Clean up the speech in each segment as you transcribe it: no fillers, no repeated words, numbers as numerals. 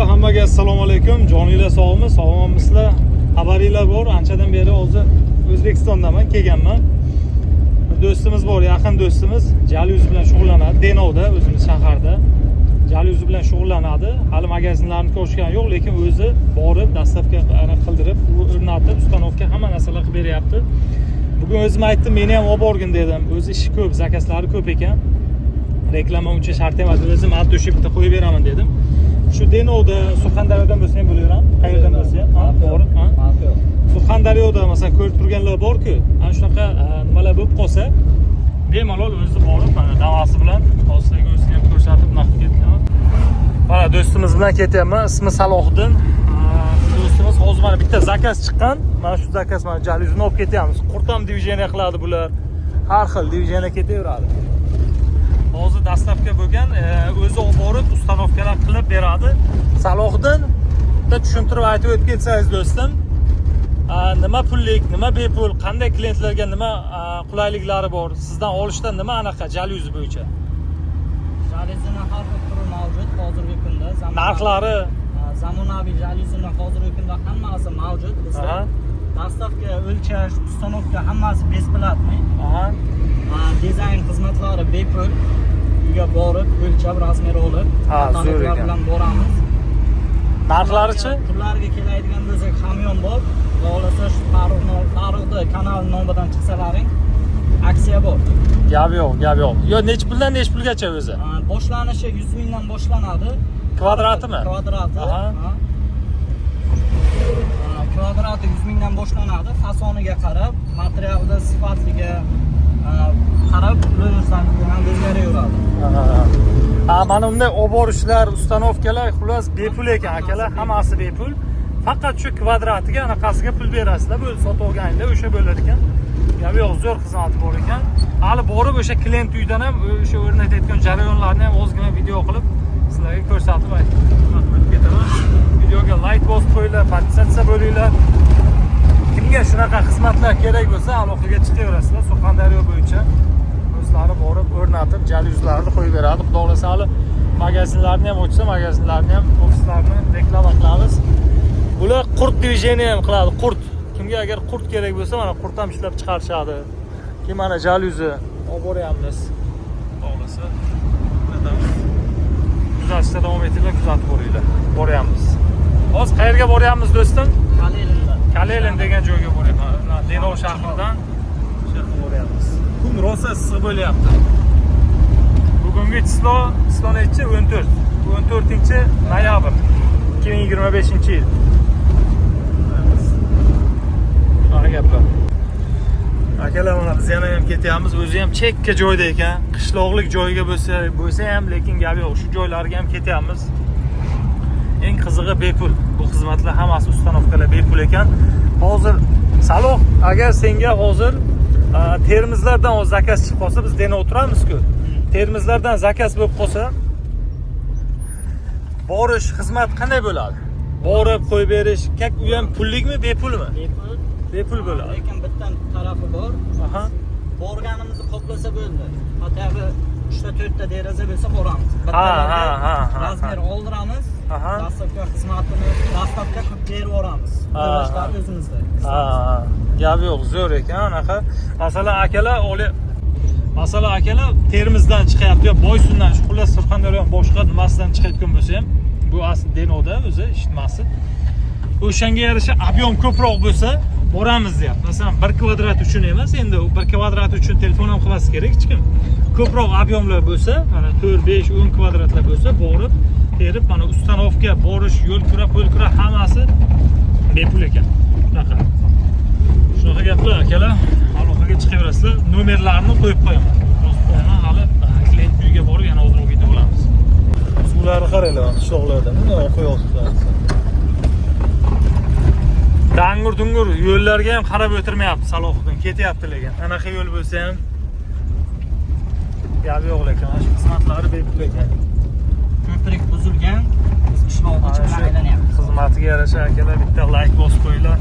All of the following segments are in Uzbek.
Aka, hammaga assalomu alaykum. Joninglar sog'mi? Sog'misizlar? Xabaringlar bor. Anchadan beri hozir O'zbekistondaman, kelganman. Bir do'stimiz bor, yaqin do'stimiz, jalyuzi bilan shug'ullanadi. Denovda, o'zimiz shaharda. Jalyuzi bilan shug'ullanadi. Hali magazinlarni ko'rishgan yo'q, lekin o'zi borib, dastavka qildirib, o'rnatib, ustanovka hamma narsalar qilib beryapti. Bugun o'zim aytdim, meni ham olib borgin dedim. O'zi ishi ko'p, zakaslari ko'p ekan. Reklama uchun shart emas, o'zim addushi bitta qo'yib beraman dedim. Shu Denovda, Surxondaryodan bo'lsa ham bo'laveram. Qayerdan bo'lsa ham, ha, to'g'ri, ha. Surxondaryoda masalan ko'rib turganlar bor-ku, ana shunaqa nimalar bo'lib qolsa, bemalol o'zi borib, mana davasi bilan hozirgi o'zini ham ko'rsatib naqd ketgan. Mana do'stimiz bilan ketyapman. Ismi Salohiddin. Do'stimiz hozir mana bitta zakaz chiqqan. Mana shu zakaz mana jalyuzini olib ketyapmiz. Qurtam diviziyani qiladi bular. Har xil diviziyani ketaveradi. Hozir dastavka bo'lgan, o'zi olib borib ustanovkalar qilib beradi. Salohiddin da tushuntirib aytib o'tib ketsangiz do'stim, nima pullik, nima bepul, qanday klientlarga nima qulayliklari bor, sizdan olishdan nima anaqa jalyuzi bo'yicha? Jalyuzini har xil turi mavjud hozirgi kunda. Narxlari, zamonaviy jalyuzini hozirgi kunda hammasi mavjud bizda. Dastavka, o'lchash, ustanovka hammasi besplatniy. Dizayn xizmatlari bepul. Uyga borib, o'lchab, razmer olib, zo'r bilan boramiz. Narxlarichi? Turlarga keladigan bo'lsak, hamyon bor. Xohlasa shu Farruxni kanal nomidan chiqsalaring, aksiya bor. Gap yo'q, gap yo'q. Yo, nech puldan nech pulgacha o'zi? Boshlanishi 100 mingdan boshlanadi. Kvadratimi? Kvadrati. Kvadrati 100 mingdan boshlanadi. Fasoniga qarab, materialda sifatiga qarab pulingizdan o'zgaraveradi. Mana bunday olib borishlar, ustanovkalar xullas bepul ekan akalar, hammasi bepul. Faqat shu kvadratiga anaqasiga pul berasizlar, bo'lib sotib olganingda o'sha bo'lar ekan. Gap yo'q, zo'r xizmat bor ekan. Hali borib o'sha klient uydan ham o'sha o'rnatayotgan jarayonlarni ham ozgina video qilib sizlarga ko'rsatib aytib ketaman. Videoga like bosib qo'yinglar, podpisatsiya bo'linglar. Kimga shunaqa xizmatlar kerak bo'lsa, aloqaga chiqaverasizlar. Surxondaryo bo'yicha o'zlari borib o'rnatib, jalyuzlarni qo'yib beradi. Xudo xolasa hali magazinlarni ham ochsa, magazinlarni ham, ofislarni reklama qilamiz. Bular qurt diviziyani ham qiladi, qurt. Kimga agar qurt kerak bo'lsa, mana qurt ham ishlab chiqarishadi. Keyin mana jalyuzi olib boryapmiz. Xudo xolasa kuzatishda davom etinglar, kuzatib boringlar. Boryapmiz. Hozir qayerga boryapmiz do'stim? Kalelin degan joyga boryapman. Denov shahridan shu yerga boryapmiz. Kun rosa issiq bo'lyapti. Bugungi chizlo nechi? 14. 14-noyabr 2025-yil. Mana gaplar. Akalar, mana biz yana ham ketyapmiz. O'zi ham chekka joyda ekan. Qishloqlik joyga bo'lsa ham, lekin gap yo'q. Shu joylarga ham ketyapmiz. Eng qizig'i bepul. Bu xizmatlar hammasi ustanovkalar bepul ekan. Hozir Saloh, agar senga hozir Termizlardan o'z zakaz chiqib qolsa, biz Denov turamiz-ku. Termizlardan zakaz bo'lib qolsa, borish xizmat qanday bo'ladi? Borib qo'yib berish, u ham pullikmi, bepulmi? Bepul. Bepul bo'ladi. Lekin bitta tarafi bor. Borganimizni qoplasa bo'ldi. Hatto 3-4 ta deraza bo'lsa boramiz. Razmer oldiramiz. Dastavka xizmatini dastavka qilib berib yuboramiz. To'lashlar o'zimizda. Gap yo'q, zo'r ekan anaqa. Masalan, akalar Termizdan chiqyapti yo Boysundan, xullas Surxondaryo boshqa nimasidan chiqayotgan bo'lsa ham, bu asli Denovda o'zi ishtimasi. O'shanga yarasha ob'yom ko'proq bo'lsa, boramiz deyapti. Masalan, 1 kvadrat uchun emas, endi 1 kvadrat uchun telefon ham qilmas kerak hech kim. Ko'proq ob'yomlar bo'lsa, mana 4, 5, 10 kvadratlar bo'lsa, borib, terib, mana ustanovka, borish, yo'l kura hammasi bepul ekan. Shunaqa gaplar akalar. Aloqaga chiqaverasizlar. Nomerlarni qo'yib qo'yaman. Yozib qo'yaman. Hali klient uyiga borib yana hozir video olamiz. Suvlarni qaranglar, qishloqlarda bunday qo'yapsizlar. Dangur-dungur yo'llarga ham qarab o'tirmayapti Salohiddin, ketyapti lekin. Anaqa yo'l bo'lsa ham gap yo'q lekin, shu xizmatlari bepul ekan. Ko'prik buzilgan, biz qishloqda chiqib aylanyapmiz. Xizmatiga yarasha akalar bitta like bosib qo'yinglar.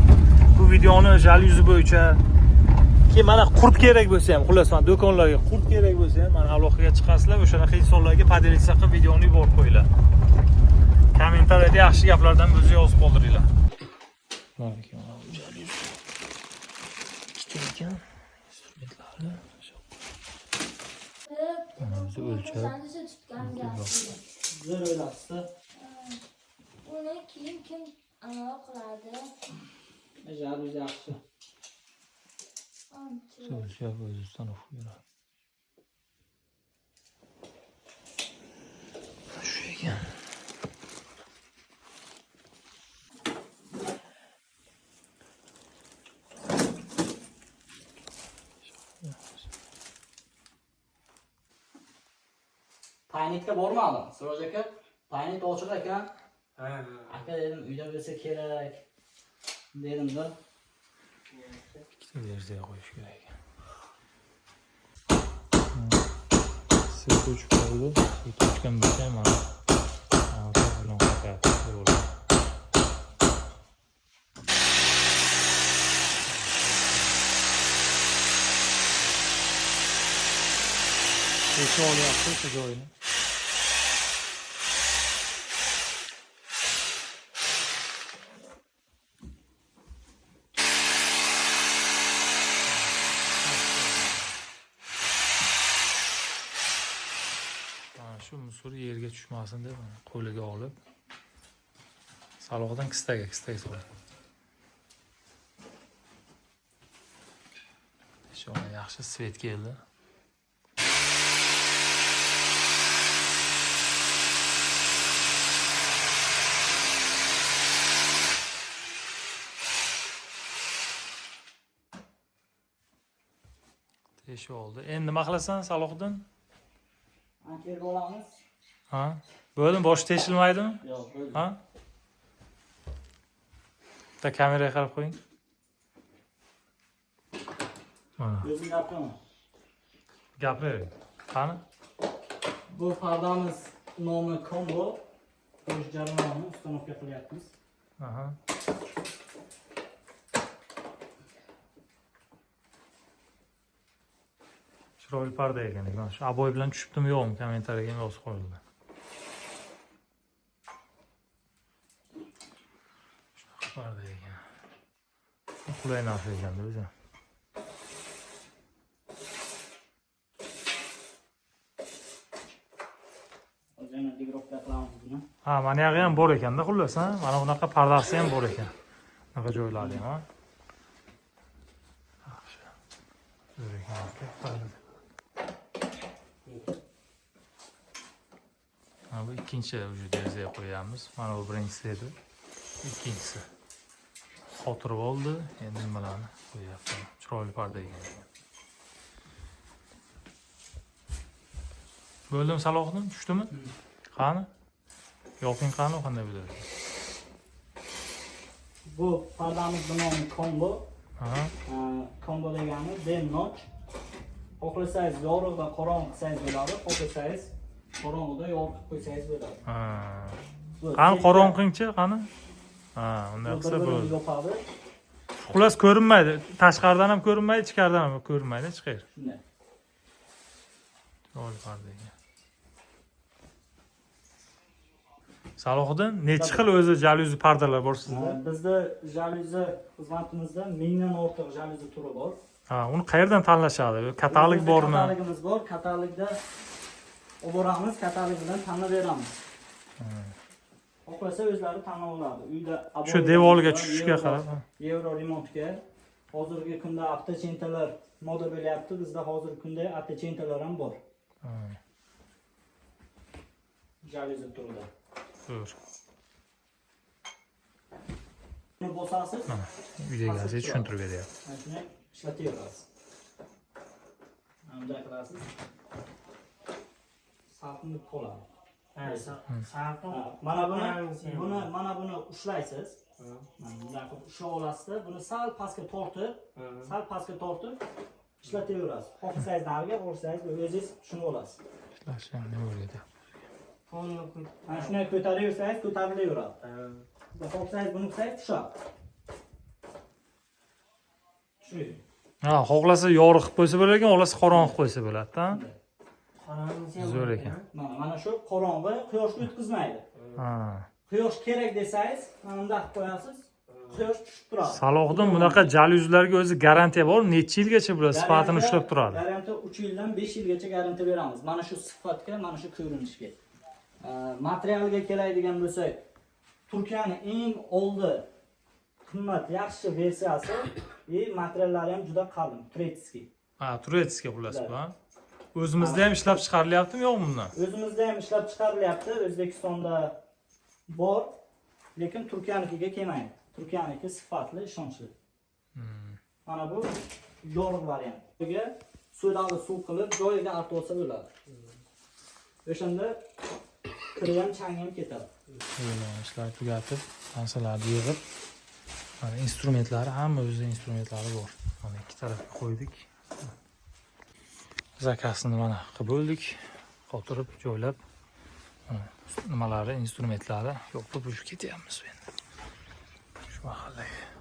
Bu videoni jalyuzi bo'yicha keyin mana qurt kerak bo'lsa ham, xullas mana do'konlarga qurt kerak bo'lsa ham, mana aloqaga chiqasizlar, o'shanaqa insonlarga podelitsiya qilib videoni yuborib qo'yinglar. Komment kommentariyada yaxshi gaplardan bizni yozib qoldiringlar. Bor ekan, jaluz. Ikkita ekan. Instrumentlari. O'zi o'lchab. Zo'r o'ylabsiz. Uni kim anaqa qiladi? Jaluz yaxshi. O'lchab o'zi ustanov yuradi. Shu ekan. Taynitga bormadim. Siroj aka, taynit ochiq ekan. Aka dedim, uyda bo'lsa kerak. Dedim-da. Ikkita versiya qo'yish kerak ekan. Siz o'chib qoldi. Siz o'chgan bo'lsa mana. Hozir bilan qo'yadi. Şu olyapti shu joyini. Shu musor yerga tushmasin deb qo'liga olib saloqdan kistaga soladi. Shu yaxshi svet keldi. Teşi oldu. Endi nima qilasan Salohiddin? Anterga olamiz. Ha? Bo'ldi, bosh teshilmaydimi? Yo'q, bo'ldi. Ha? Bitta kameraga qarab qo'ying. Mana. O'zing gapirma. Gapiring. Qani? Bu pardamiz nomi Combo. O'z jarayonni ustanovka qilyapmiz. Aha. Chiroyli parda ekan. Mana shu aboy bilan tushibdimi yo'qmi? Kommentariyaga yozib qo'yinglar. Shunaqa parda ekan. Qulay narsa ekanda o'zi. O'zini digrofga qilamiz buni. Ha, mana yoqi ham bor ekanda xullas, ha? Mana bunaqa pardasi ham bor ekan. Bunaqa joylari ham, ha? Yaxshi. Zo'r ekan. Mana bu ikkinchi derazaga qo'yamiz. Mana bu birinchisi edi. Ikkinchisi. Xotirib oldi. Endi nimalarni qo'yapman. Chiroyli parda ekan. Bo'ldim Salohiddin, tushdimi? Qani? Yoping qani, qanday bo'ladi? Bu pardamiz nomi Combo. Aha. Combo degani dem notch. Xohlasangiz yorug' va qorong'i qilsangiz bo'ladi. Xohlasangiz qorong'ida yorug' qo'ysangiz bo'ladi. Ha. Qani qorong'ingchi, qani? Ha, unday qilsa bo'ladi. Yopadi. Xullas ko'rinmaydi. Tashqaridan ham ko'rinmaydi, ichkaridan ham ko'rinmaydi, chiqar. Shunday. Chiroyli parda ekan. Salohiddin, necha xil o'zi jalyuzi pardalar bor sizda? Bizda jalyuzi xizmatimizda 1000 dan ortiq jalyuzi turi bor. Ha, uni qayerdan tanlashadi? Katalog bormi? Katalogimiz bor. Katalogda olib boramiz, katalog bilan tanlab beramiz. Xohlasa o'zlari tanlab oladi. Uyda Shu devorga tushishga qarab. Euro remontga hozirgi kunda avtocentalar moda bo'lyapti. Bizda hozirgi kunda avtocentalar ham bor. Jalyuzi turida. Zo'r. Buni bosasiz. Uydagilarga tushuntirib beryapti. Shuni ishlataverasiz. Bunday qilasiz. Salqinib qoladi. Salqin. Mana buni ushlaysiz. Bunday qilib usha olasizda, buni sal pastga tortib ishlataverasiz. Xohlasangiz nariga, xohlasangiz o'zingiz tushunib olasiz. Ishlashni nima o'rgatyapti? Mana shunday ko'taraversangiz, ko'tarilaveradi. Xohlasangiz buni qilsangiz tushadi. Tushuydi. Ha, xohlasa yorug' qilib qo'ysa bo'lar ekan, xohlasa qorong'i qilib qo'ysa bo'ladi-da. Zo'r ekan. Mana shu qorong'i quyoshga o'tkazmaydi. Ha. Quyosh kerak desangiz, mana bunday qilib qo'yasiz. Quyosh tushib turadi. Salohiddin, bunaqa jalyuzlarga o'zi garantiya bor. Necha yilgacha bular sifatini ushlab turadi? Garantiya 3 yildan 5 yilgacha garantiya beramiz. Mana shu sifatga, mana shu ko'rinishga. Materialga keladigan bo'lsak, Turkiyaning eng oldi qimmat, yaxshi versiyasi, materiallari ham juda qalin, Turetskiy. Ha, Turetskiy xullas bu. O'zimizda ham ishlab chiqarilyaptimi, yo'qmi bundan? O'zimizda ham ishlab chiqarilyapti, O'zbekistonda bor, lekin Turkiyanikiga kelmaydi. Turkiyaniki sifatli, ishonchli. Mana bu yorug' variant. Bunga suvdagi suv qilib, joyiga artib olsa bo'ladi. O'shanda kiri ham chang ham ketadi. Ishlar tugatib, narsalarni yig'ib, mana instrumentlari, hamma o'z instrumentlari bor. Mana ikki tarafga qo'ydik. Zakasini mana qilib bo'ldik, qotirib, joylab, nimalari, instrumentlari yo'q, bu ketyapmiz endi. Shu mahallaga.